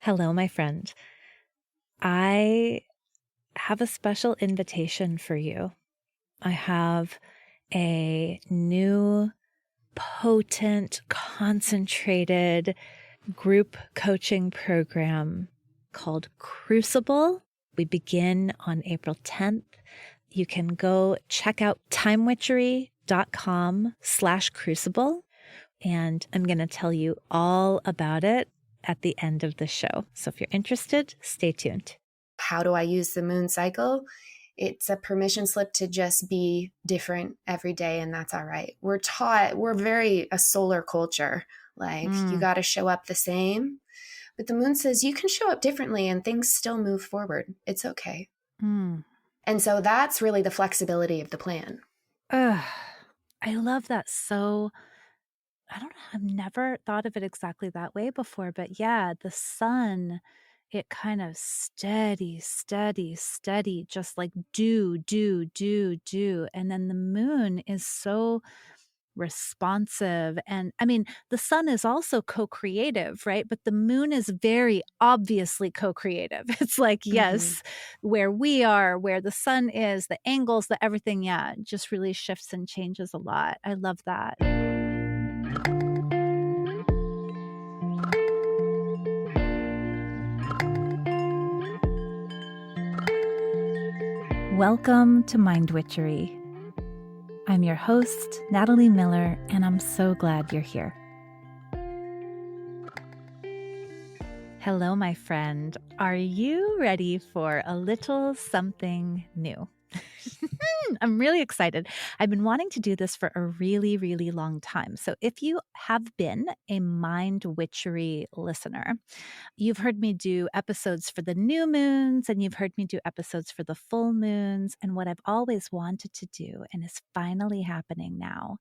Hello, my friend. I have a special invitation for you. I have a new, potent, concentrated group coaching program called Crucible. We begin on April 10th. You can go check out timewitchery.com/crucible, and I'm going to tell you all about it at the end of the show. So if you're interested, stay tuned. How do I use the moon cycle? It's a permission slip to just be different every day, and that's all right. We're very a solar culture. You got to show up the same. But the moon says you can show up differently and things still move forward. It's okay. And so that's really the flexibility of the plan. I love that. So I don't know. I've never thought of it exactly that way before, but yeah, the sun, it kind of steady, just like do. And then the moon is so responsive. And I mean, the sun is also co-creative, right? But the moon is very obviously co-creative. It's like, yes, where we are, where the sun is, the angles, the everything, yeah, just really shifts and changes a lot. I love that. Welcome to Mind Witchery. I'm your host, Natalie Miller, and I'm so glad you're here. Hello, my friend. Are you ready for a little something new? I'm really excited. I've been wanting to do this for a really, really long time. So if you have been a Mind Witchery listener, you've heard me do episodes for the new moons, and you've heard me do episodes for the full moons. And what I've always wanted to do, and is finally happening now,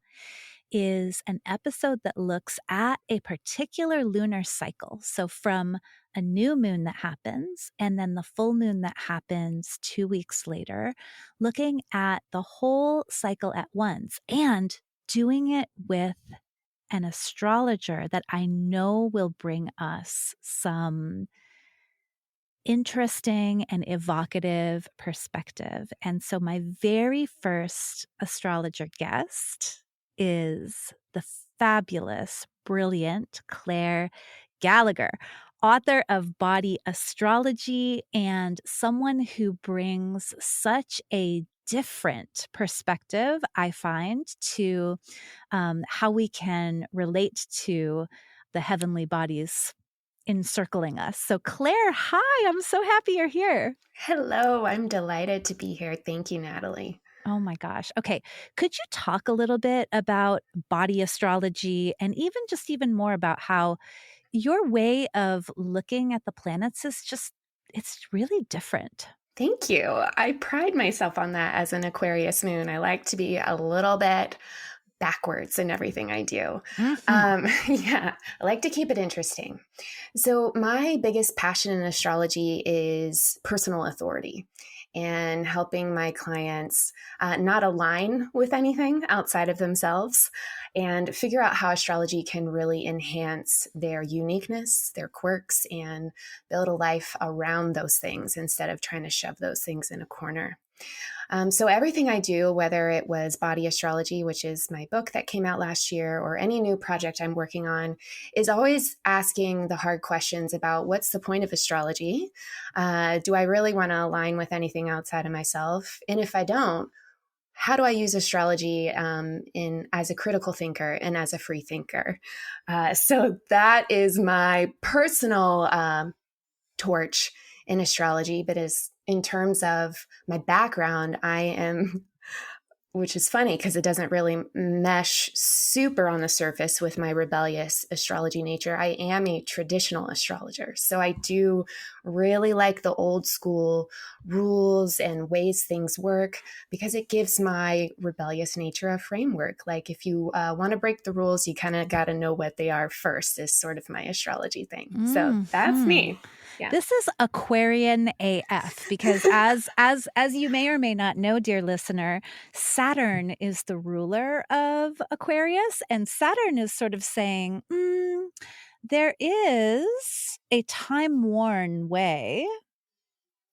is an episode that looks at a particular lunar cycle. So from a new moon that happens, and then the full moon that happens 2 weeks later, looking at the whole cycle at once and doing it with an astrologer that I know will bring us some interesting and evocative perspective. And so my very first astrologer guest is the fabulous, brilliant Claire Gallagher, author of Body Astrology, and someone who brings such a different perspective, I find, to how we can relate to the heavenly bodies encircling us. So Claire, hi, I'm so happy you're here. Hello, I'm delighted to be here. Thank you, Natalie. Oh my gosh. Okay. Could you talk a little bit about body astrology and even more about how your way of looking at the planets is it's really different? Thank you. I pride myself on that as an Aquarius moon. I like to be a little bit backwards in everything I do. I like to keep it interesting. So my biggest passion in astrology is personal authority and helping my clients not align with anything outside of themselves and figure out how astrology can really enhance their uniqueness, their quirks, and build a life around those things instead of trying to shove those things in a corner. So everything I do, whether it was Body Astrology, which is my book that came out last year, or any new project I'm working on, is always asking the hard questions about what's the point of astrology? Do I really want to align with anything outside of myself? And if I don't, how do I use astrology as a critical thinker and as a free thinker? So that is my personal torch in astrology, but in terms of my background, I am, which is funny because it doesn't really mesh super on the surface with my rebellious astrology nature. I am a traditional astrologer. So I do really like the old school rules and ways things work because it gives my rebellious nature a framework. Like if you want to break the rules, you kind of got to know what they are first is sort of my astrology thing. So that's me. Yeah. This is Aquarian AF because as you may or may not know, dear listener, Saturn is the ruler of Aquarius, and Saturn is sort of saying, There is a time-worn way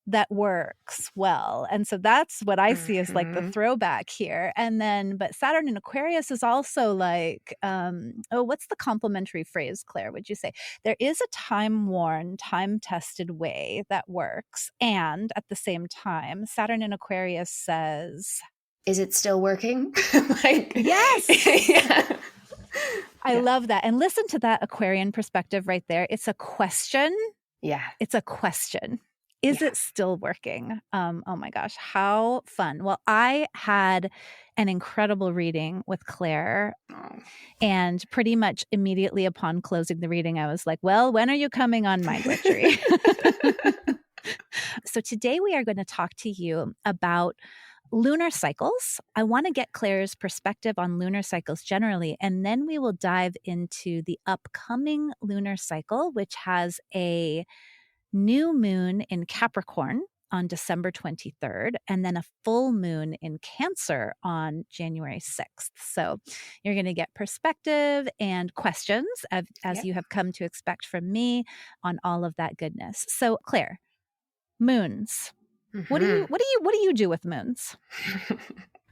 that works well. And so that's what I see as like the Mm-hmm. throwback here. And then, but Saturn in Aquarius is also like, oh, what's the complementary phrase, Claire? Would you say there is a time-worn, time-tested way that works? And at the same time, Saturn in Aquarius says, Is it still working? Like, yes. yeah. I Yeah. love that. And listen to that Aquarian perspective right there. It's a question. Yeah. It's a question. Is Yeah. it still working? Oh my gosh, how fun. Well, I had an incredible reading with Claire, Oh. and pretty much immediately upon closing the reading, I was like, well, when are you coming on Mind Witchery? So today we are going to talk to you about lunar cycles. I want to get Claire's perspective on lunar cycles generally, and then we will dive into the upcoming lunar cycle, which has a new moon in Capricorn on December 23rd, and then a full moon in Cancer on January 6th. So you're going to get perspective and questions as Yep. you have come to expect from me on all of that goodness. So Claire, moons. Mm-hmm. What do you do with moons?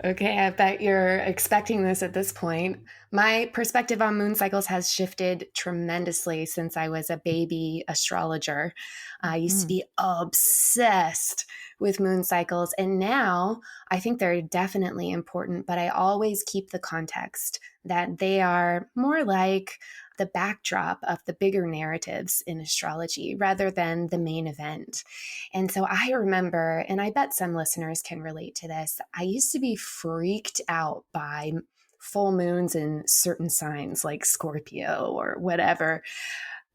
Okay, I bet you're expecting this at this point. My perspective on moon cycles has shifted tremendously since I was a baby astrologer. I used to Mm. be obsessed with moon cycles, and now I think they're definitely important, but I always keep the context that they are more like the backdrop of the bigger narratives in astrology rather than the main event. And so I remember, and I bet some listeners can relate to this, I used to be freaked out by full moons in certain signs like Scorpio or whatever.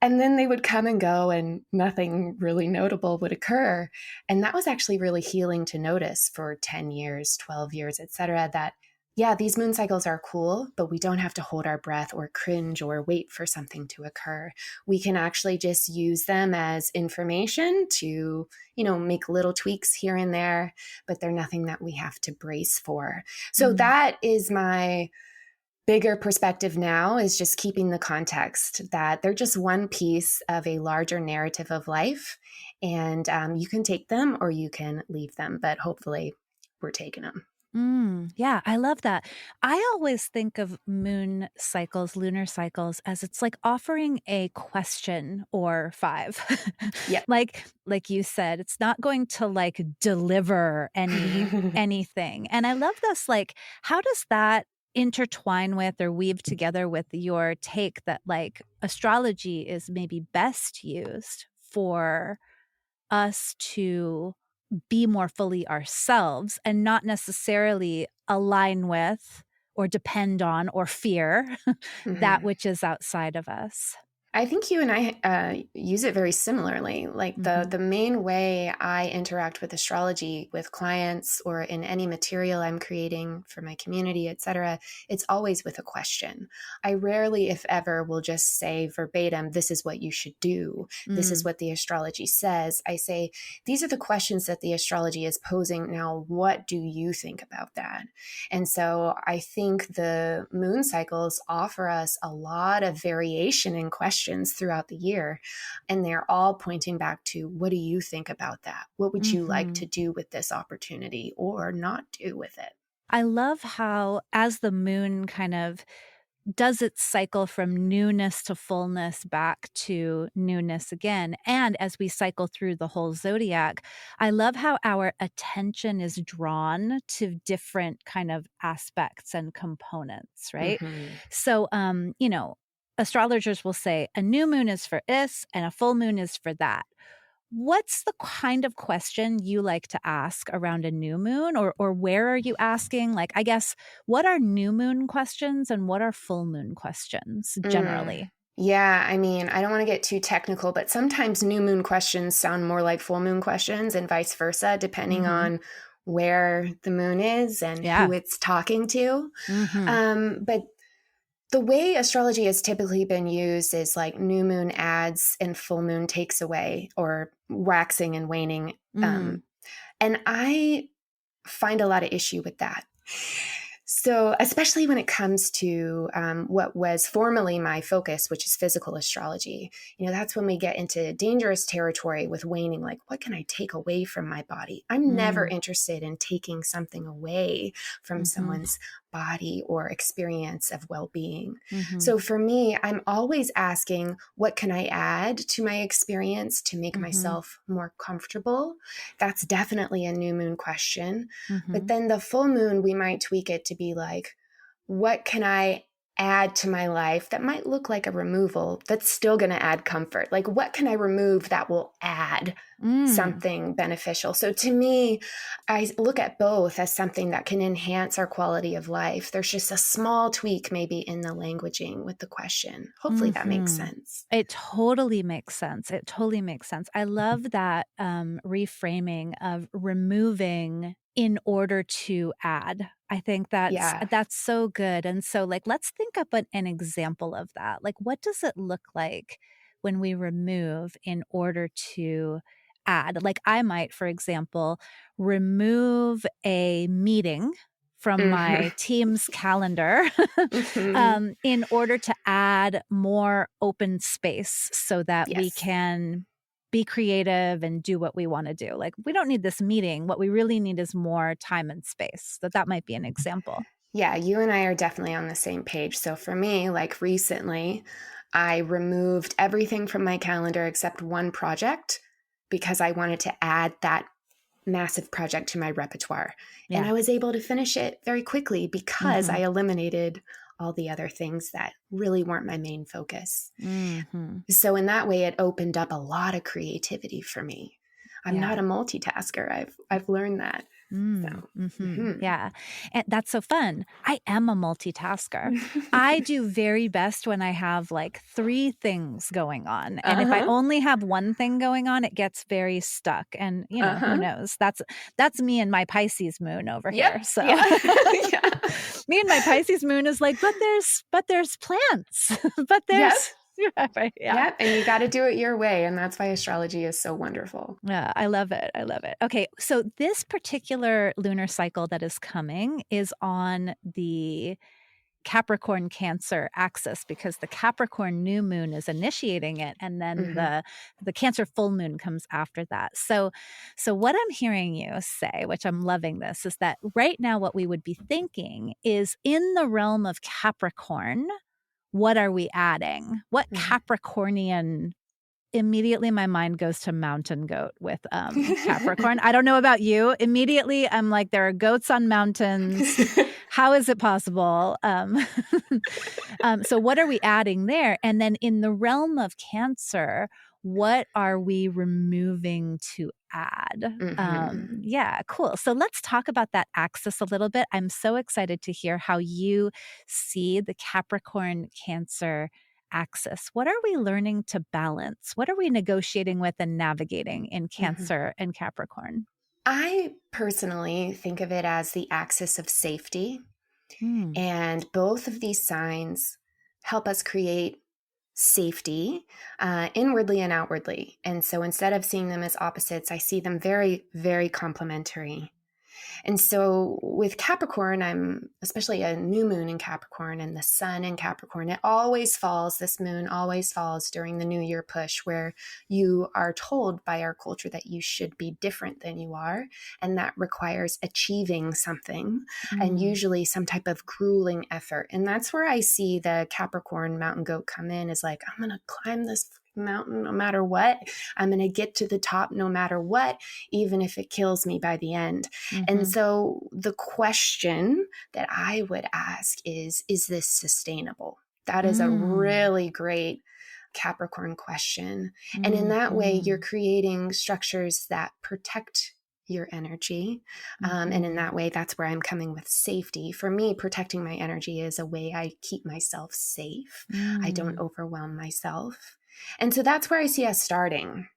And then they would come and go and nothing really notable would occur. And that was actually really healing to notice for 10 years, 12 years, etc. That, yeah, these moon cycles are cool, but we don't have to hold our breath or cringe or wait for something to occur. We can actually just use them as information to, make little tweaks here and there, but they're nothing that we have to brace for. So Mm. that is my bigger perspective now, is just keeping the context that they're just one piece of a larger narrative of life. And you can take them or you can leave them, but hopefully we're taking them. Yeah, I love that. I always think of moon cycles, lunar cycles, as it's like offering a question or five. Yep. like you said, it's not going to like deliver anything. And I love this, like, how does that intertwine with or weave together with your take that like astrology is maybe best used for us to be more fully ourselves and not necessarily align with or depend on or fear that Mhm. which is outside of us. I think you and I use it very similarly. Like Mhm. the main way I interact with astrology with clients or in any material I'm creating for my community, etc., it's always with a question. I rarely, if ever, will just say verbatim, "This is what you should do. This is Mm. what the astrology says." I say, "These are the questions that the astrology is posing. Now, what do you think about that?" And so I think the moon cycles offer us a lot of variation in questions throughout the year. And they're all pointing back to, what do you think about that? What would you like Mhm. to do with this opportunity or not do with it? I love how as the moon kind of does its cycle from newness to fullness back to newness again. And as we cycle through the whole zodiac, I love how our attention is drawn to different kind of aspects and components, right? Mm-hmm. So, astrologers will say a new moon is for this and a full moon is for that. What's the kind of question you like to ask around a new moon, or where are you asking? Like, I guess, what are new moon questions and what are full moon questions Mm. generally? Yeah, I mean, I don't want to get too technical, but sometimes new moon questions sound more like full moon questions and vice versa, depending Mhm. on where the moon is and Yeah. who it's talking to. Mhm. But the way astrology has typically been used is like new moon adds and full moon takes away, or waxing and waning. Mm. And I find a lot of issue with that. So, especially when it comes to what was formerly my focus, which is physical astrology, that's when we get into dangerous territory with waning. Like, what can I take away from my body? I'm never interested in taking something away from someone's body or experience of well-being. So for me, I'm always asking, what can I add to my experience to make myself more comfortable? That's definitely a new moon question. But then the full moon, we might tweak it to be like, what can I add to my life that might look like a removal that's still going to add comfort? Like, what can I remove that will add something beneficial? So to me, I look at both as something that can enhance our quality of life. There's just a small tweak maybe in the languaging with the question. Hopefully that makes sense. It totally makes sense. It totally makes sense. I love that reframing of removing in order to add. I think that's so good. And so like, let's think up an example of that. Like, what does it look like when we remove in order to add? Like I might, for example, remove a meeting from my team's calendar in order to add more open space so that we can be creative and do what we want to do. Like, we don't need this meeting. What we really need is more time and space. That might be an example. Yeah, you and I are definitely on the same page. So for me, like recently, I removed everything from my calendar except one project because I wanted to add that massive project to my repertoire. And I was able to finish it very quickly because I eliminated all the other things that really weren't my main focus. So in that way, it opened up a lot of creativity for me. I'm not a multitasker. I've learned that. Yeah. And that's so fun. I am a multitasker. I do very best when I have like 3 things going on. And if I only have one thing going on, it gets very stuck. And who knows? That's me and my Pisces moon over here. So me and my Pisces moon is like, but there's plants, but there's and you got to do it your way. And that's why astrology is so wonderful. Yeah, I love it. I love it. Okay, so this particular lunar cycle that is coming is on the Capricorn Cancer axis because the Capricorn new moon is initiating it, and then the Cancer full moon comes after that. So what I'm hearing you say, which I'm loving this, is that right now what we would be thinking is in the realm of Capricorn, what are we adding? What Capricornian? Immediately my mind goes to mountain goat with Capricorn. I don't know about you. Immediately I'm like, there are goats on mountains. How is it possible? So what are we adding there? And then in the realm of Cancer, what are we removing to add? Yeah, cool. So let's talk about that axis a little bit. I'm so excited to hear how you see the Capricorn Cancer axis. What are we learning to balance? What are we negotiating with and navigating in Cancer and Capricorn? I personally think of it as the axis of safety. And both of these signs help us create safety inwardly and outwardly. And so instead of seeing them as opposites, I see them very, very complementary. And so with Capricorn, I'm especially a new moon in Capricorn and the sun in Capricorn, this moon always falls during the New Year push where you are told by our culture that you should be different than you are. And that requires achieving something and usually some type of grueling effort. And that's where I see the Capricorn mountain goat come in is like, I'm going to climb this mountain no matter what. I'm going to get to the top no matter what, even if it kills me by the end. And so the question that I would ask is this sustainable? That is a really great Capricorn question. And in that way, you're creating structures that protect your energy. And in that way, that's where I'm coming with safety. For me, protecting my energy is a way I keep myself safe. I don't overwhelm myself. And so that's where I see us starting.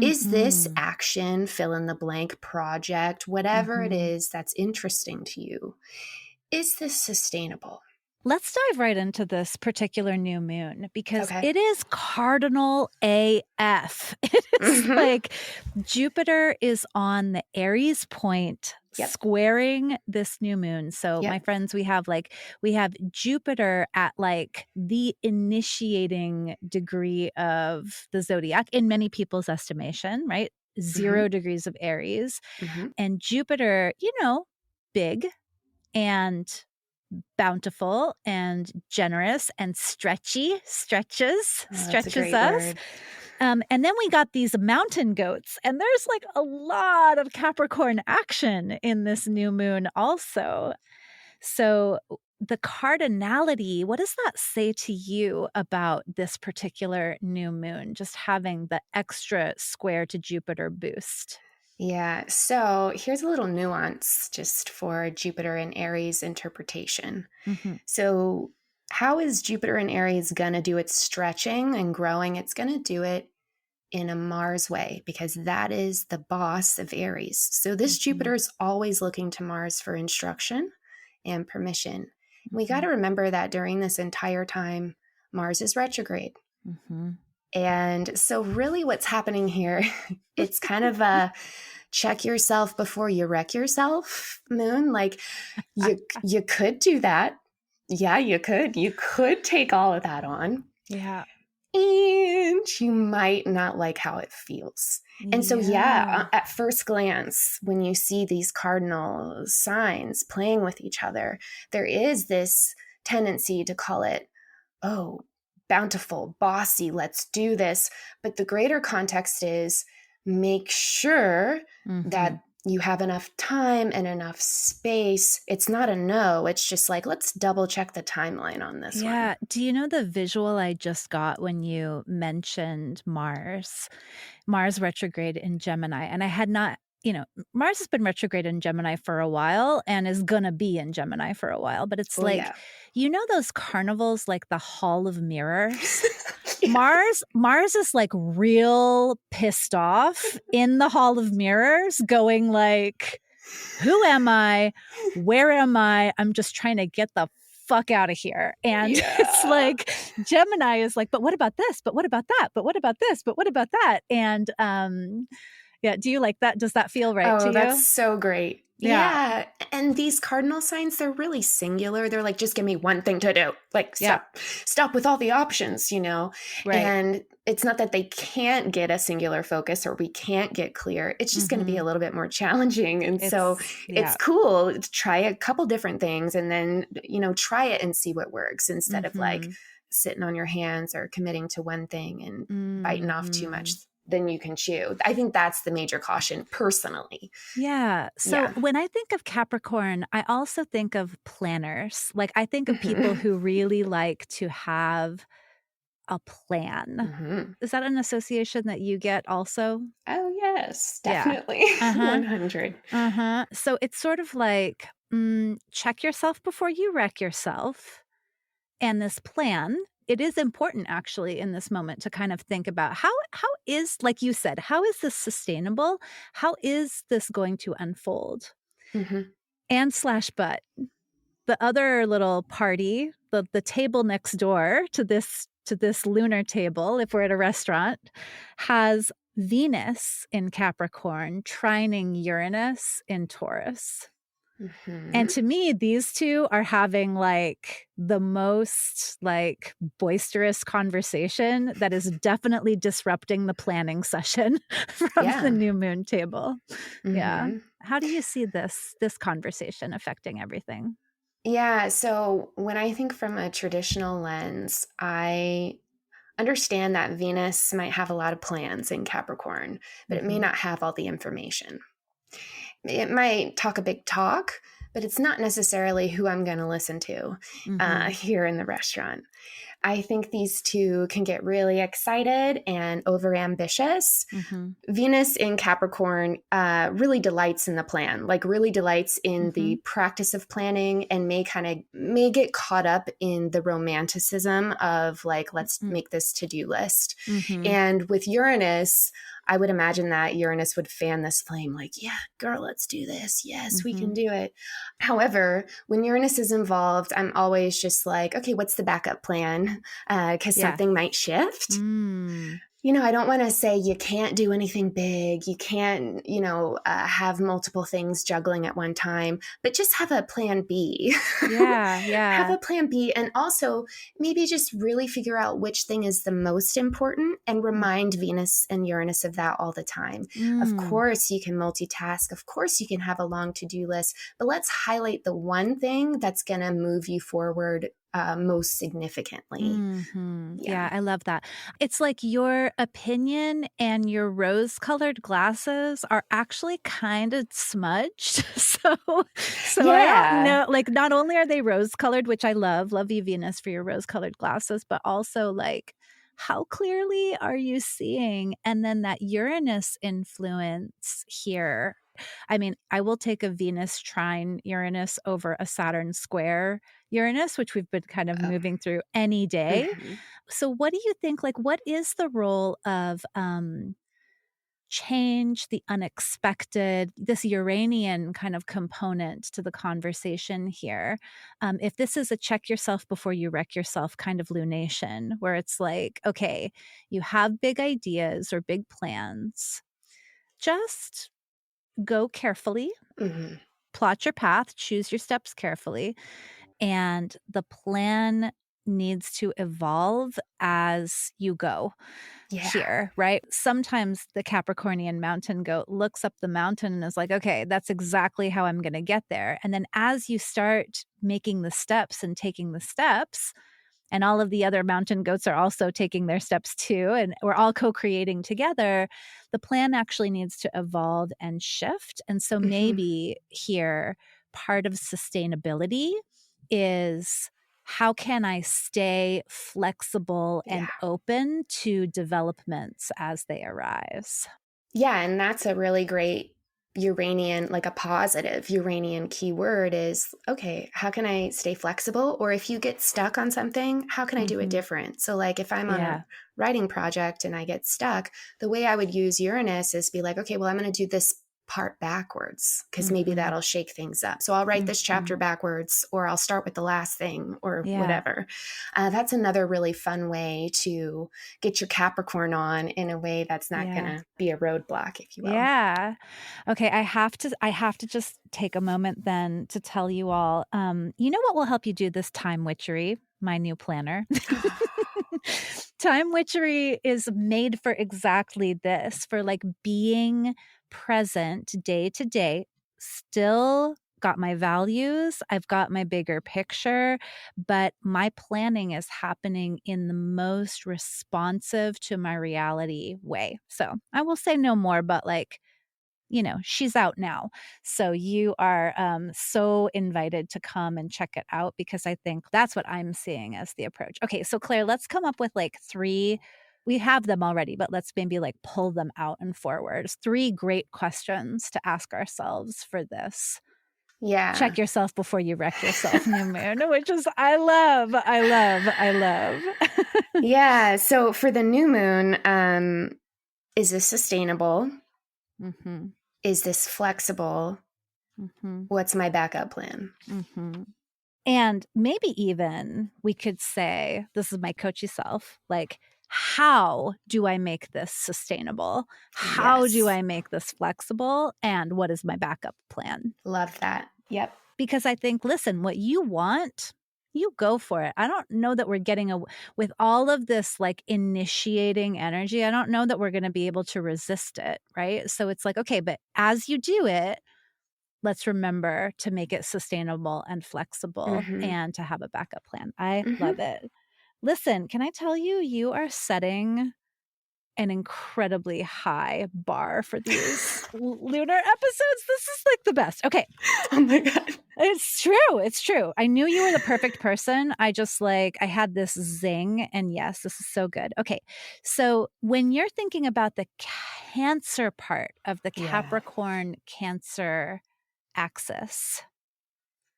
Is this action, fill in the blank project, whatever it is that's interesting to you, is this sustainable? Let's dive right into this particular new moon because it is cardinal AF. It is like Jupiter is on the Aries point Yep. squaring this new moon. So my Yep. friends, we have Jupiter at like the initiating degree of the zodiac in many people's estimation, right? 0 Mm-hmm. degrees of Aries. Mm-hmm. And Jupiter, big and bountiful and generous and Oh, that's a stretches great us. word. And then we got these mountain goats, and there's like a lot of Capricorn action in this new moon also. So the cardinality, what does that say to you about this particular new moon, just having the extra square to Jupiter boost? Yeah. So here's a little nuance just for Jupiter and Aries interpretation. Mm-hmm. So, how is Jupiter and Aries going to do its stretching and growing? It's going to do it in a Mars way because that is the boss of Aries. So, this Mm-hmm. Jupiter is always looking to Mars for instruction and permission. We got Mm-hmm. to remember that during this entire time, Mars is retrograde. Mm-hmm. And so, really, what's happening here, it's kind of a check yourself before you wreck yourself moon. Like you could do that. Yeah, you could. You could take all of that on. Yeah. And you might not like how it feels. And so, Yeah. at first glance, when you see these cardinal signs playing with each other, there is this tendency to call it, oh, bountiful, bossy, let's do this. But the greater context is make sure Mm-hmm. that you have enough time and enough space. It's not a no. It's just like, let's double check the timeline on this one. Yeah. Do you know the visual I just got when you mentioned Mars? Mars retrograde in Gemini. And I had not, Mars has been retrograde in Gemini for a while and is going to be in Gemini for a while. But it's Oh, yeah. those carnivals, like the Hall of Mirrors? Yeah. Mars is like real pissed off in the Hall of Mirrors, going like, who am I? Where am I? I'm just trying to get the fuck out of here. And it's like Gemini is like, but what about this? But what about that? But what about this? But what about that? And yeah, do you like that? Does that feel right to Oh, you? that's so great. Yeah. Yeah. And these cardinal signs, they're really singular. They're like, just give me one thing to do. Like, stop with all the options, Right. And it's not that they can't get a singular focus or we can't get clear. It's just going to be a little bit more challenging. And it's cool to try a couple different things and then, try it and see what works instead of like sitting on your hands or committing to one thing and biting off too much than you can chew. I think that's the major caution personally. Yeah. So when I think of Capricorn, I also think of planners. Like I think of people who really like to have a plan. Is that an association that you get also? Oh, yes, definitely. Yeah. 100. So it's sort of like, check yourself before you wreck yourself. And this plan, it is important actually in this moment to kind of think about how is, like you said, how is this sustainable? How is this going to unfold? And but the other little party, the table next door to this lunar table, if we're at a restaurant, has Venus in Capricorn trining Uranus in Taurus. And to me, these two are having like the most like boisterous conversation that is definitely disrupting the planning session from the new moon table. Yeah. How do you see this conversation affecting everything? Yeah. So when I think from a traditional lens, I understand that Venus might have a lot of plans in Capricorn, but it may not have all the information. It might talk a big talk, but it's not necessarily who I'm going to listen to here in the restaurant. I think these two can get really excited and overambitious. Venus in Capricorn really delights in the plan, like really delights in the practice of planning and may get caught up in the romanticism of like, let's make this to-do list. And with Uranus, I would imagine that Uranus would fan this flame like, yeah, girl, let's do this. Yes, we can do it. However, when Uranus is involved, I'm always just like, okay, what's the backup plan? Because something might shift. I don't want to say you can't do anything big. You can't, have multiple things juggling at one time, but just have a plan B. Yeah, Have yeah. a plan B. And also maybe just really figure out which thing is the most important and remind Venus and Uranus of that all the time. Of Mm. course, you can multitask. Of course, you can have a long to do list, but let's highlight the one thing that's going to move you forward most significantly. Yeah. Yeah, I love that. It's like your opinion and your rose-colored glasses are actually kind of smudged. So I don't Yeah. know, like, not only are they rose-colored, which I love you, Venus, for your rose-colored glasses, but also, like, how clearly are you seeing? And then that Uranus influence here. I mean, I will take a Venus trine Uranus over a Saturn square Uranus, which we've been kind of Oh. moving through any day. Mhm. So what do you think, like, what is the role of, change, the unexpected, this Uranian kind of component to the conversation here? If this is a check yourself before you wreck yourself kind of lunation, where it's like, okay, you have big ideas or big plans, just go carefully, Mhm. plot your path, choose your steps carefully, and the plan needs to evolve as you go Yeah. here, right? Sometimes the Capricornian mountain goat looks up the mountain and is like, okay, that's exactly how I'm going to get there. And then as you start making the steps and taking the steps, and all of the other mountain goats are also taking their steps too, and we're all co-creating together, the plan actually needs to evolve and shift. And so Mhm. maybe here, part of sustainability is, how can I stay flexible Yeah. and open to developments as they arise? Yeah, and that's a really great Uranian, like a positive Uranian keyword is, okay, how can I stay flexible? Or if you get stuck on something, how can I do it Mhm. different? So, like, if I'm on a Yeah. writing project and I get stuck, the way I would use Uranus is be like, okay, well, I'm going to do this part backwards because maybe Mhm. that'll shake things up. So I'll write this chapter Mhm. backwards, or I'll start with the last thing, or Yeah. whatever. That's another really fun way to get your Capricorn on in a way that's not going Yeah. to be a roadblock, if you will. Yeah. Okay, I have to just take a moment then to tell you all, you know what will help you do this time witchery? My new planner. Time witchery is made for exactly this, for, like, being present day to day, still got my values, I've got my bigger picture, but my planning is happening in the most responsive to my reality way. So, I will say no more, but, like, she's out now. So you are so invited to come and check it out, because I think that's what I'm seeing as the approach. Okay, so Claire, let's come up with like three. We have them already, but let's maybe like pull them out and forwards. Three great questions to ask ourselves for this. Yeah. Check yourself before you wreck yourself, new moon, which is, I love, I love, I love. Yeah. So for the new moon, is this sustainable? hmm Is this flexible? hmm What's my backup plan? hmm And maybe even we could say, this is my coachy self, like, how do I make this sustainable? How do Yes. I make this flexible? And what is my backup plan? Love that. Yep. Because I think, listen, what you want, you go for it. I don't know that we're getting with all of this like initiating energy. I don't know that we're going to be able to resist it. Right. So it's like, okay, but as you do it, let's remember to make it sustainable and flexible Mm-hmm. and to have a backup plan. I Mm-hmm. love it. Listen, can I tell you, you are setting an incredibly high bar for these lunar episodes. This is like the best. Okay. Oh my God. It's true. It's true. I knew you were the perfect person. I just like, I had this zing. And yes, this is so good. Okay. So when you're thinking about the Cancer part of the Yeah. Capricorn Cancer axis,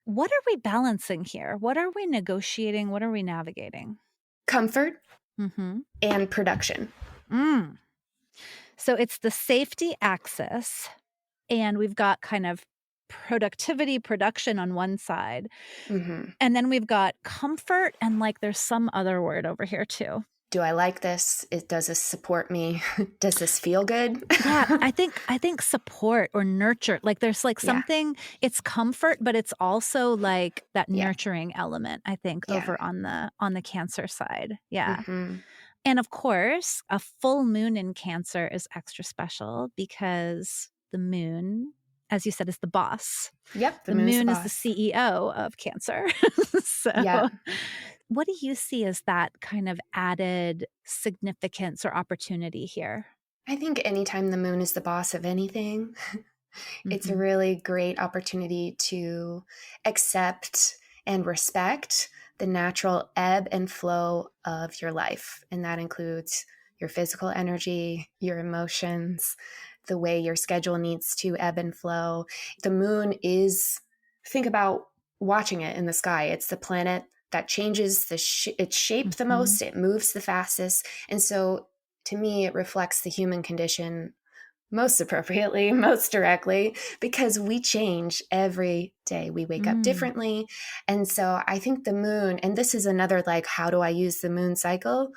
what are we balancing here? What are we negotiating? What are we navigating? Comfort Mhm. and production. Mm. So it's the safety axis, and we've got kind of productivity, production on one side, Mm-hmm. and then we've got comfort, and, like, there's some other word over here too. do I like this? Does this support me? Does this feel good? Yeah, I think support or nurture, like there's like Yeah. something, it's comfort, but it's also like that Yeah. nurturing element, I think, Yeah. over on the Cancer side. Yeah. Hmm. And of course, a full moon in Cancer is extra special because the moon, as you said, is the boss. Yep. The The moon's the moon is the boss. CEO of Cancer. So, Yeah. what do you see as that kind of added significance or opportunity here? I think anytime the moon is the boss of anything, it's a Mhm. really great opportunity to accept and respect the natural ebb and flow of your life. And that includes your physical energy, your emotions, the way your schedule needs to ebb and flow. The moon is, think about watching it in the sky. It's the planet that changes its shape the Mhm. most, it moves the fastest. And so to me, it reflects the human condition most appropriately, most directly, because we change every day. We wake up Mm. differently. And so I think the moon, and this is another like, how do I use the moon cycle?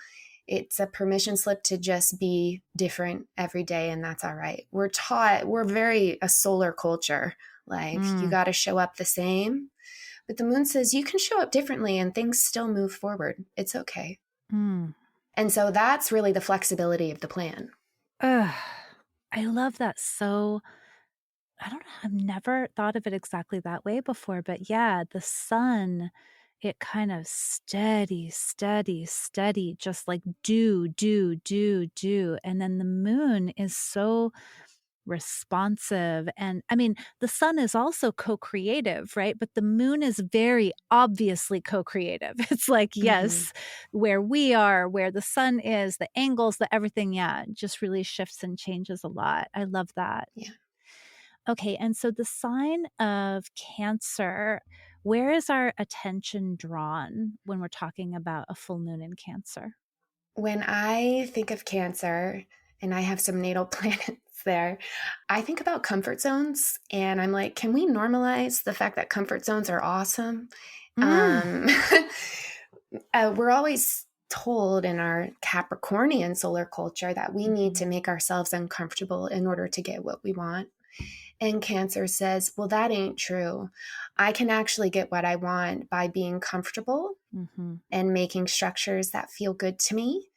It's a permission slip to just be different every day, and that's all right. We're taught, we're very a solar culture. Like, you Mm. got to show up the same. But the moon says you can show up differently and things still move forward. It's okay. Mm. And so that's really the flexibility of the plan. Ugh. I love that so I don't know, I've never thought of it exactly that way before, but yeah, the sun, it kind of steady, steady, steady, just like do, do, do, do. And then the moon is so responsive. And I mean, the sun is also co creative, right? But the moon is very obviously co creative. It's like, Hmm. yes, where we are, where the sun is, the angles, the everything. Yeah, it just really shifts and changes a lot. I love that. Yeah. Okay, and so the sign of Cancer, where is our attention drawn when we're talking about a full moon in Cancer? When I think of Cancer, and I have some natal planets there, I think about comfort zones. And I'm like, can we normalize the fact that comfort zones are awesome? Mm. Um, we're always told in our Capricornian solar culture that we need to Mhm. make ourselves uncomfortable in order to get what we want. And Cancer says, well, that ain't true. I can actually get what I want by being comfortable Mhm. and making structures that feel good to me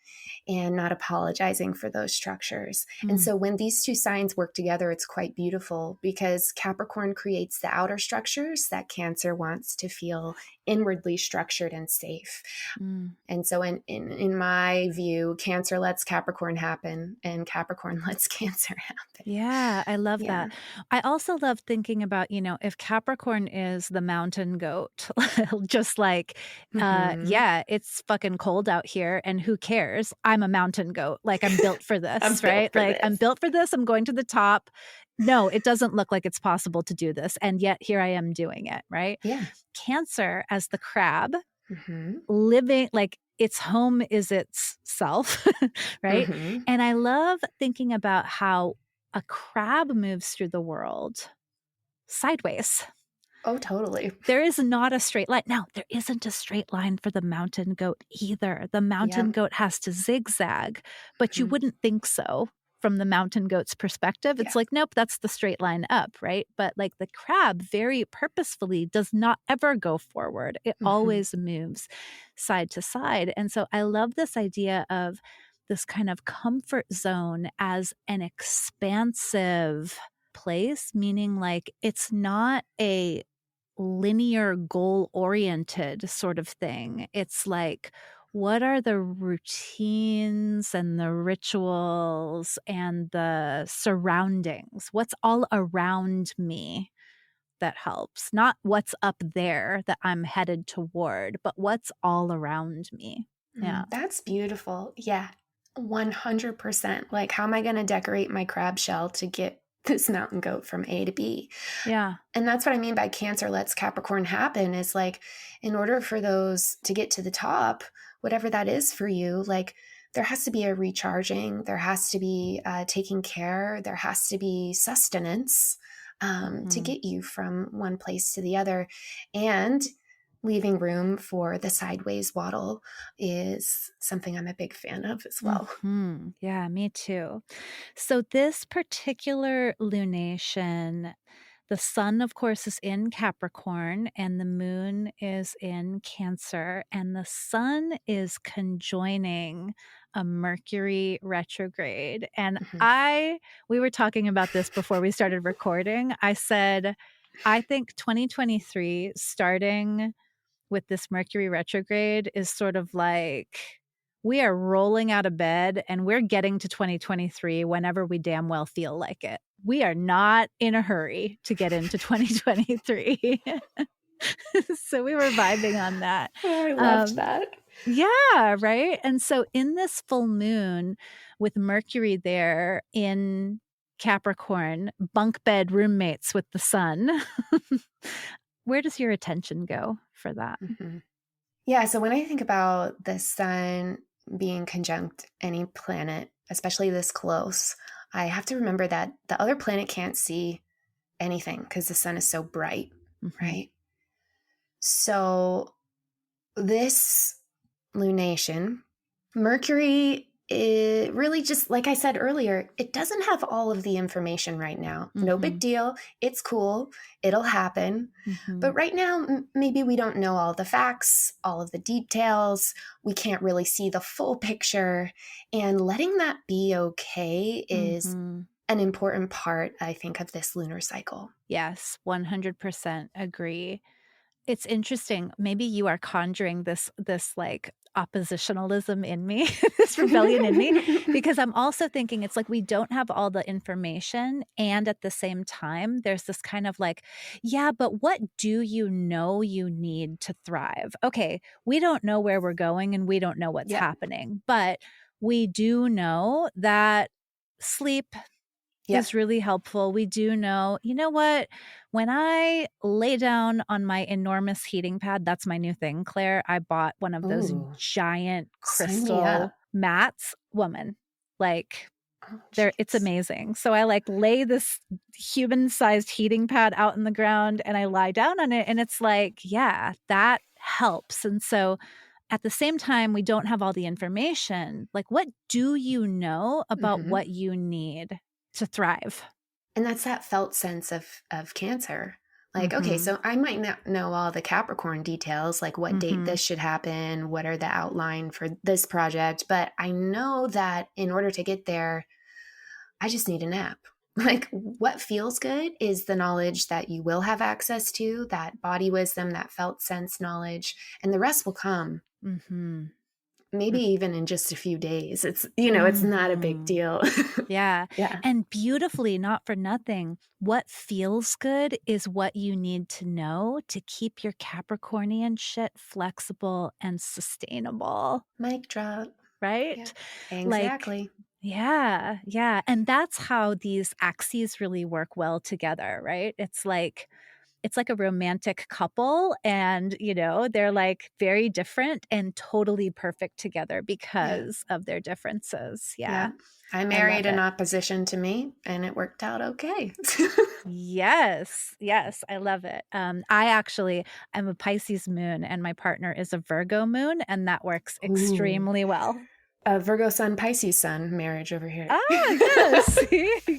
and not apologizing for those structures. And Mm. so when these two signs work together, it's quite beautiful because Capricorn creates the outer structures that Cancer wants to feel inwardly structured and safe. Mm. And so in my view, Cancer lets Capricorn happen and Capricorn lets Cancer happen. Yeah, I love Yeah. that. I also love thinking about, if Capricorn is the mountain goat, just like, Hmm. yeah, it's fucking cold out here and who cares? I'm a mountain goat. Like I'm built for I'm this, built right? for Like I'm this. built for this. I'm going to the top. No, it doesn't look like it's possible to do this. And yet here I am doing it, right? Yeah. Cancer as the crab, Hmm. living like its home is its self, right? Hmm. And I love thinking about how a crab moves through the world sideways. Oh, totally. There is not a straight line. Now, there isn't a straight line for the mountain goat either. The mountain Yep. goat has to zigzag, but you Mhm. wouldn't think so from the mountain goat's perspective. Yeah. It's like, nope, that's the straight line up, right? But like the crab very purposefully does not ever go forward. It Hmm. always moves side to side. And so I love this idea of this kind of comfort zone as an expansive place, meaning like it's not a linear goal oriented sort of thing. It's like, what are the routines and the rituals and the surroundings? What's all around me that helps? Not what's up there that I'm headed toward, but what's all around me. Yeah. That's beautiful. Yeah. 100%. Like, how am I going to decorate my crab shell to get this mountain goat from A to B? Yeah. And that's what I mean by Cancer lets Capricorn happen is like, in order for those to get to the top, whatever that is for you, like, there has to be a recharging, there has to be taking care, there has to be sustenance to Mhm. get you from one place to the other. And leaving room for the sideways waddle is something I'm a big fan of as well. Yeah, me too. So this particular lunation, the sun, of course, is in Capricorn and the moon is in Cancer, and the sun is conjoining a Mercury retrograde. And Mhm. we were talking about this before we started recording. I said, I think 2023 starting with this Mercury retrograde is sort of like we are rolling out of bed and we're getting to 2023 whenever we damn well feel like it. We are not in a hurry to get into 2023. So we were vibing on that. Oh, I loved that. Yeah, right. And so in this full moon with Mercury there in Capricorn, bunk bed roommates with the sun, where does your attention go for that? Mhm. Yeah, so when I think about the sun being conjunct any planet, especially this close, I have to remember that the other planet can't see anything because the sun is so bright, Mhm. right? So this lunation, Mercury, it really just, like I said earlier, it doesn't have all of the information right now. No big Mhm. deal. It's cool. It'll happen. But Mhm. right now, maybe we don't know all the facts, all of the details. We can't really see the full picture. And letting that be okay is Mhm. an important part, I think, of this lunar cycle. Yes, 100% agree. It's interesting. Maybe you are conjuring this like oppositionalism in me, this rebellion in me, because I'm also thinking it's like we don't have all the information. And at the same time, there's this kind of like, yeah, but what do you know you need to thrive? Okay, we don't know where we're going and we don't know what's Yep. happening, but we do know that sleep Yep. is really helpful. We do know, you know what? When I lay down on my enormous heating pad, that's my new thing, Claire. I bought one of those Ooh, giant sign me crystal up. mats. Woman, like Oh, it's jeez. amazing. So I like lay this human-sized heating pad out in the ground and I lie down on it and it's like, yeah, that helps. And so at the same time, we don't have all the information. Like, what do you know about Hmm. what you need to thrive? And that's that felt sense of Cancer. Like, okay, Mhm. so I might not know all the Capricorn details, like what date Mhm. this should happen, what are the outline for this project, but I know that in order to get there, I just need a nap. Like, what feels good is the knowledge that you will have access to, that body wisdom, that felt sense knowledge, and the rest will come. Mhm. Maybe Mm. even in just a few days. It's not a big Mhm. deal. Yeah. Yeah. And beautifully, not for nothing, what feels good is what you need to know to keep your Capricornian shit flexible and sustainable, Mic drop. Yeah, right? Like, exactly. yeah, yeah. And that's how these axes really work well together, right? It's like a romantic couple and, they're like very different and totally perfect together Yeah. because of their differences. Yeah. Yeah. I I love married in it. opposition to me and it worked out okay. Yes. Yes, I love it. I'm a Pisces moon and my partner is a Virgo moon, and that works Ooh. extremely well. A Virgo sun, Pisces sun marriage over here. Ah, yes.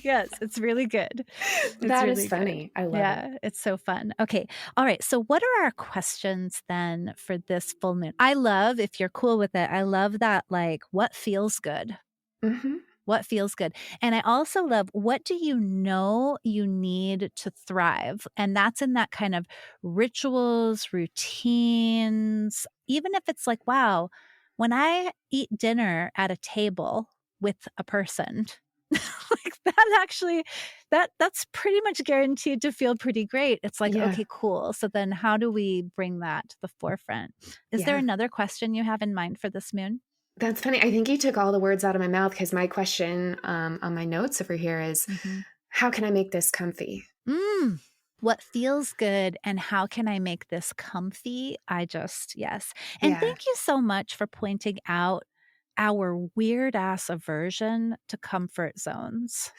Yes, it's really good. It's That is really good. funny. I love it. Yeah, it's so fun. Okay. All right. So, what are our questions then for this full moon? I love, if you're cool with it, I love that, like, what feels good? Hmm. What feels good? And I also love, what do you know you need to thrive? And that's in that kind of rituals, routines, even if it's like, wow, when I eat dinner at a table with a person, like that actually that's pretty much guaranteed to feel pretty great. It's like, Yeah. okay, cool. So then how do we bring that to the forefront? Is there Yeah. another question you have in mind for this moon? That's funny. I think you took all the words out of my mouth because my question on my notes over here is Mhm. how can I make this comfy? Mm. What feels good and how can I make this comfy? Yes. And Yeah. thank you so much for pointing out our weird ass aversion to comfort zones.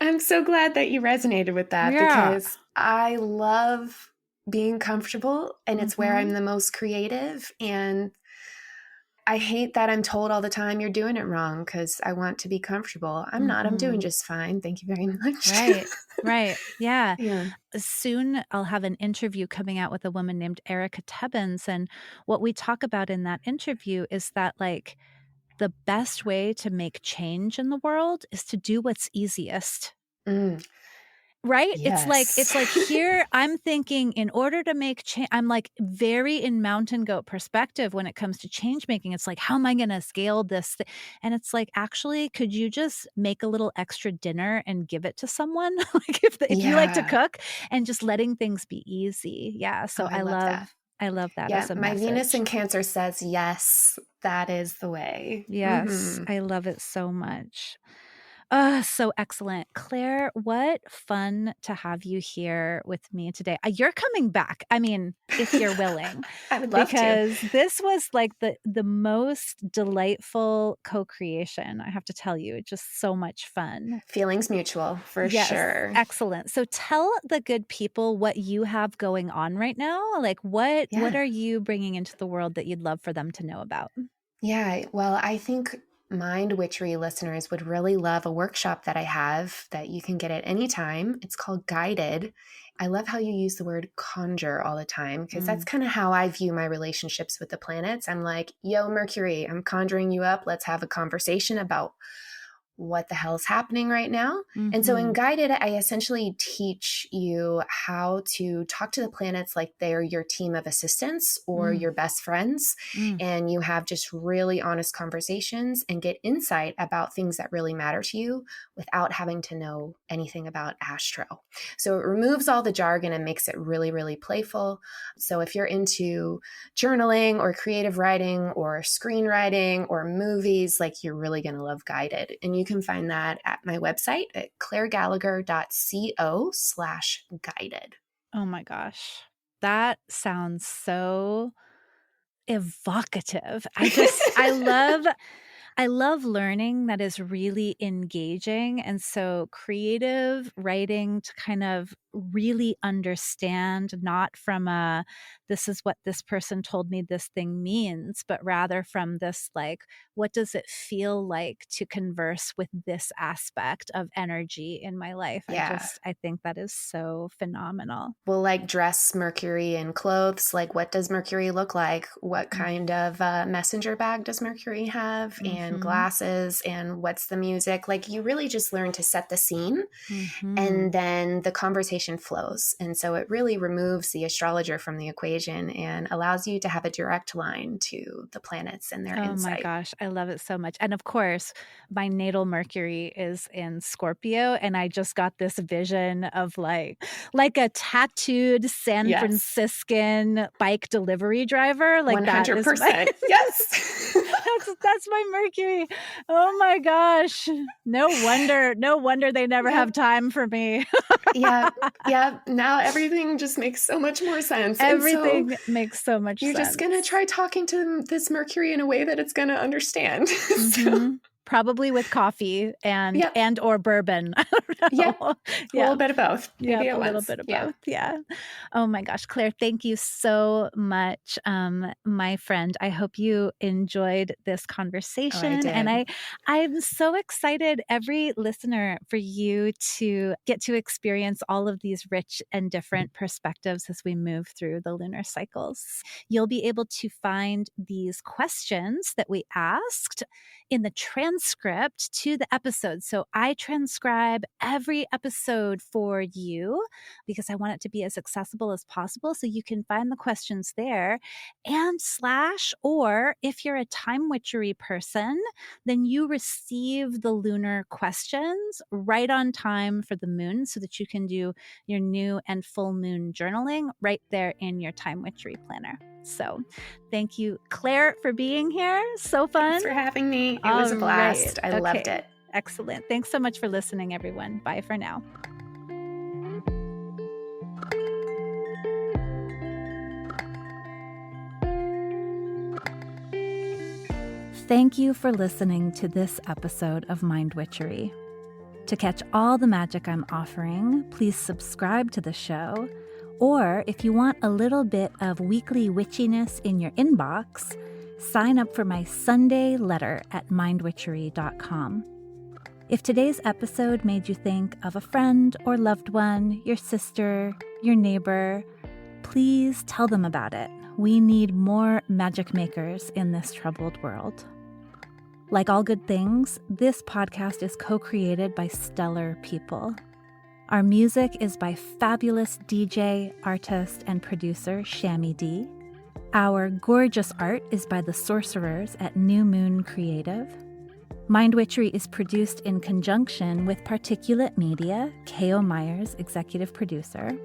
I'm so glad that you resonated with that Yeah. because I love being comfortable, and it's where I'm the most creative. And I hate that I'm told all the time you're doing it wrong, because I want to be comfortable. I'm not. I'm doing just fine. Thank you very much. Right. Yeah. Yeah. Soon I'll have an interview coming out with a woman named Erica Tebbins. And what we talk about in that interview is that, like, the best way to make change in the world is to do what's easiest. Mm, Right? It's like yes. here I'm thinking, in order to make change, I'm like very in mountain goat perspective when it comes to change making. It's like, how am I gonna scale this and it's like, actually, could you just make a little extra dinner and give it to someone? Like, if you like to Yeah. cook, and just letting things be easy. Yeah, Oh, so I love that. I love that Yeah. as a My Venus message. in Cancer says, yes, that is the way. Yes, I love it so much. So excellent. Claire, what fun to have you here with me today. You're coming back, I mean, if you're willing, I would love to. because this was like the most delightful co-creation, I have to tell you. It's just so much fun. Feelings mutual, for Yes, sure. excellent. So tell the good people what you have going on right now. Like, what are you bringing into the world that you'd love for them to know about? Yeah, well, I think Mind Witchery listeners would really love a workshop that I have that you can get at any time. It's called Guided. I love how you use the word conjure all the time, because that's kind of how I view my relationships with the planets. I'm like, yo, Mercury, I'm conjuring you up. Let's have a conversation about what the hell is happening right now. And so in Guided, I essentially teach you how to talk to the planets like they're your team of assistants or your best friends. And you have just really honest conversations and get insight about things that really matter to you without having to know anything about astro. So it removes all the jargon and makes it really, really playful. So if you're into journaling or creative writing or screenwriting or movies, like, you're really going to love Guided. And you can find that at my website at clairegallagher.co/guided. Oh my gosh. That sounds so evocative. I love learning that is really engaging. And so creative writing to kind of really understand, not from this is what this person told me this thing means, but rather from this, like, what does it feel like to converse with this aspect of energy in my life? Yeah. I think that is so phenomenal. We'll like dress Mercury in clothes. Like, what does Mercury look like? What kind of messenger bag does Mercury have? And glasses, and what's the music? Like, you really just learn to set the scene, and then the conversation flows. And so it really removes the astrologer from the equation and allows you to have a direct line to the planets and their insight. Oh my gosh, I love it so much. And of course, my natal Mercury is in Scorpio, and I just got this vision of like a tattooed San Franciscan bike delivery driver. Like 100%. That is Yes. that's my Mercury. Oh my gosh. No wonder they never have time for me. Yeah. Now everything just makes so much more sense. Everything makes so much sense. You're just going to try talking to this Mercury in a way that it's going to understand. So. Probably with coffee and or bourbon. I don't know. Yeah. A little bit of both. Maybe a little bit of both. Yeah. Oh my gosh, Claire, thank you so much, my friend. I hope you enjoyed this conversation. I did. And I'm so excited, every listener, for you to get to experience all of these rich and different perspectives as we move through the lunar cycles. You'll be able to find these questions that we asked in the transcript to the episode. So I transcribe every episode for you because I want it to be as accessible as possible. So you can find the questions there, and or if you're a time witchery person, then you receive the lunar questions right on time for the moon so that you can do your new and full moon journaling right there in your time witchery planner. So thank you, Claire, for being here. So fun. Thanks for having me. It was a blast. I loved it. Excellent. Thanks so much for listening, everyone. Bye for now. Thank you for listening to this episode of Mind Witchery. To catch all the magic I'm offering, please subscribe to the show Or if you want a little bit of weekly witchiness in your inbox, sign up for my Sunday letter at mindwitchery.com. If today's episode made you think of a friend or loved one, your sister, your neighbor, please tell them about it. We need more magic makers in this troubled world. Like all good things, this podcast is co-created by stellar people. Our music is by fabulous DJ, artist, and producer Shammy D. Our gorgeous art is by the sorcerers at New Moon Creative. Mind Witchery is produced in conjunction with Particulate Media, K.O. Myers, executive producer.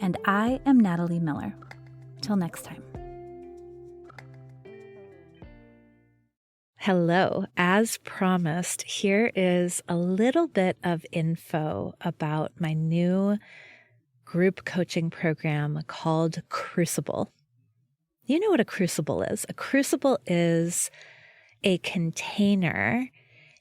And I am Natalie Miller. Till next time. Hello. As promised, here is a little bit of info about my new group coaching program called Crucible. You know what a crucible is. A crucible is a container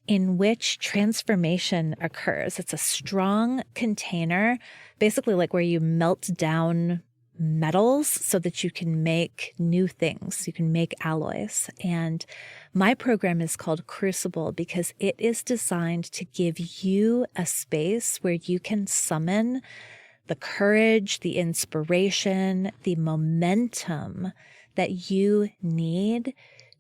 in which transformation occurs. It's a strong container, basically like where you melt down metals so that you can make new things. You can make alloys. And my program is called Crucible because it is designed to give you a space where you can summon the courage, the inspiration, the momentum that you need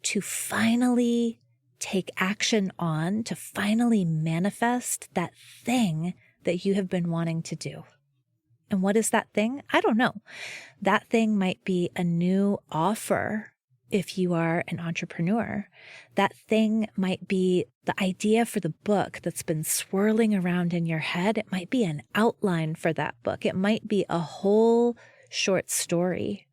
to finally take action on, to finally manifest that thing that you have been wanting to do. And what is that thing? I don't know. That thing might be a new offer if you are an entrepreneur. That thing might be the idea for the book that's been swirling around in your head. It might be an outline for that book. It might be a whole short story.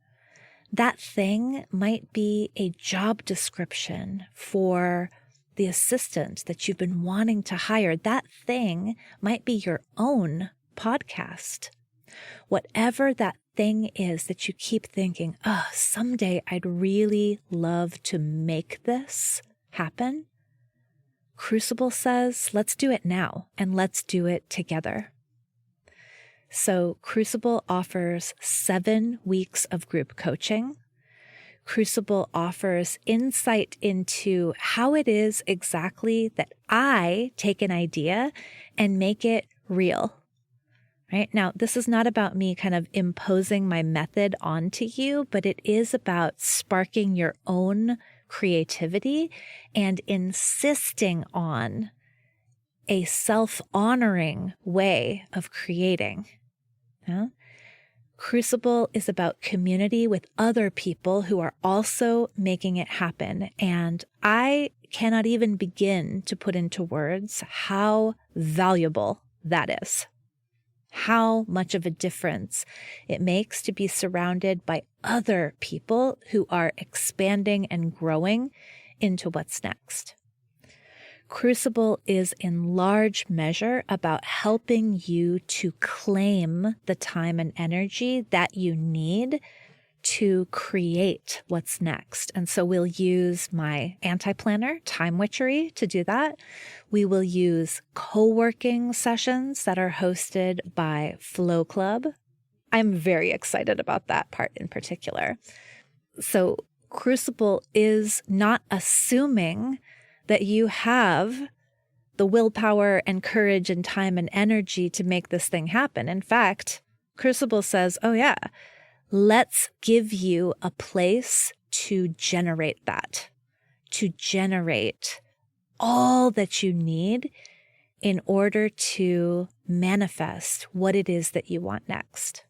That thing might be a job description for the assistant that you've been wanting to hire. That thing might be your own podcast. Whatever that thing is that you keep thinking, oh, someday I'd really love to make this happen. Crucible says, let's do it now and let's do it together. So Crucible offers 7 weeks of group coaching. Crucible offers insight into how it is exactly that I take an idea and make it real. Right? Now, this is not about me kind of imposing my method onto you, but it is about sparking your own creativity and insisting on a self-honoring way of creating. Yeah? Crucible is about community with other people who are also making it happen. And I cannot even begin to put into words how valuable that is. How much of a difference it makes to be surrounded by other people who are expanding and growing into what's next. Crucible is in large measure about helping you to claim the time and energy that you need to create what's next. And so we'll use my anti-planner, Time Witchery, to do that. We will use co-working sessions that are hosted by Flow Club. I'm very excited about that part in particular. So Crucible is not assuming that you have the willpower and courage and time and energy to make this thing happen. In fact, Crucible says, oh yeah, let's give you a place to generate that, to generate all that you need in order to manifest what it is that you want next.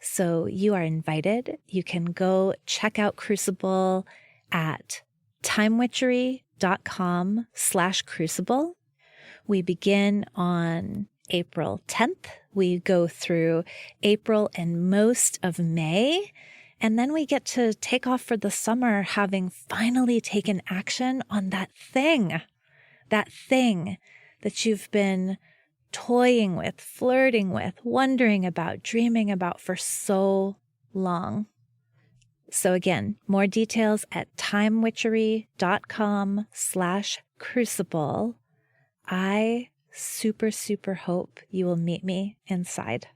So you are invited. You can go check out Crucible at timewitchery.com/crucible. We begin on April 10th. We go through April and most of May, and then we get to take off for the summer having finally taken action on that thing that you've been toying with, flirting with, wondering about, dreaming about for so long. So again, more details at timewitchery.com/crucible. I super hope you will meet me inside.